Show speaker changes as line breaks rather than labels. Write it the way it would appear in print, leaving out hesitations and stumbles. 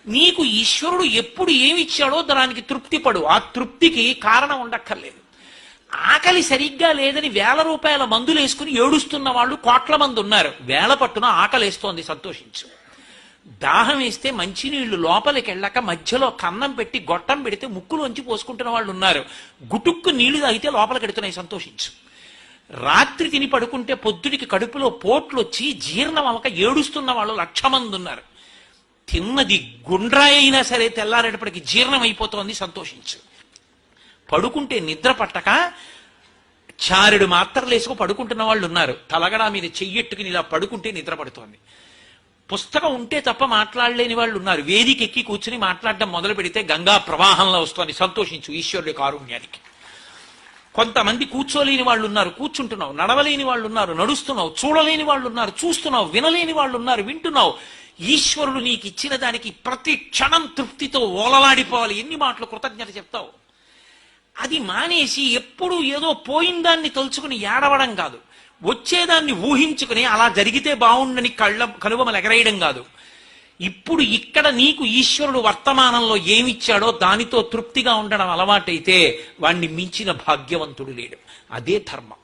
నీకు ఈశ్వరుడు ఎప్పుడు ఏమిచ్చాడో దానికి తృప్తి పడు. ఆ తృప్తికి కారణం ఉండక్కర్లేదు. ఆకలి సరిగ్గా లేదని ₹1,000 మందులు వేసుకుని ఏడుస్తున్న వాళ్ళు కోట్ల మంది ఉన్నారు. వేల పట్టున ఆకలేస్తోంది, సంతోషించు. దాహం వేస్తే మంచినీళ్లు లోపలికి వెళ్ళక మధ్యలో కన్నం పెట్టి గొట్టం పెడితే ముక్కులోంచి పోసుకుంటున్న వాళ్ళు ఉన్నారు. గుటుక్కు నీళ్లు తాగితే లోపలికి ఎడుతున్నాయి, సంతోషించు. రాత్రి తిని పడుకుంటే పొద్దుడికి కడుపులో పోట్లు వచ్చి జీర్ణం అవక ఏడుస్తున్న వాళ్ళు 1,00,000 మంది ఉన్నారు. తిన్నది గుండ్రాయి అయినా సరే తెల్లారేటప్పటికి జీర్ణం అయిపోతోంది, సంతోషించు. పడుకుంటే నిద్ర పట్టక చారెడు మాత్రలు వేసుకు పడుకుంటున్న వాళ్ళు ఉన్నారు. తలగడా మీద చెయ్యెట్టుకుని ఇలా పడుకుంటే నిద్ర పడుతోంది. పుస్తకం ఉంటే తప్ప మాట్లాడలేని వాళ్ళు ఉన్నారు. వేదిక ఎక్కి కూర్చుని మాట్లాడడం మొదలు పెడితే గంగా ప్రవాహంలో వస్తోంది, సంతోషించు ఈశ్వరుడి కారుణ్యానికి. కొంతమంది కూర్చోలేని వాళ్ళు ఉన్నారు, కూర్చుంటున్నావు. నడవలేని వాళ్ళు ఉన్నారు, నడుస్తున్నావు. చూడలేని వాళ్ళు ఉన్నారు, చూస్తున్నావు. వినలేని వాళ్ళు ఉన్నారు, వింటున్నావు. ఈశ్వరుడు నీకు ఇచ్చిన దానికి ప్రతి క్షణం తృప్తితో ఓలలాడిపోవాలి. ఎన్ని మాటలు కృతజ్ఞత చెప్తావు. అది మానేసి ఎప్పుడు ఏదో పోయిన దాన్ని తలుచుకుని ఏడవడం కాదు, వచ్చేదాన్ని ఊహించుకుని అలా జరిగితే బాగుండని కనుబొమలు ఎగరేయడం కాదు. ఇప్పుడు ఇక్కడ నీకు ఈశ్వరుడు వర్తమానంలో ఏమిచ్చాడో దానితో తృప్తిగా ఉండడం అలవాటైతే వాణ్ణి మించిన భాగ్యవంతుడు లేడు. అదే ధర్మం.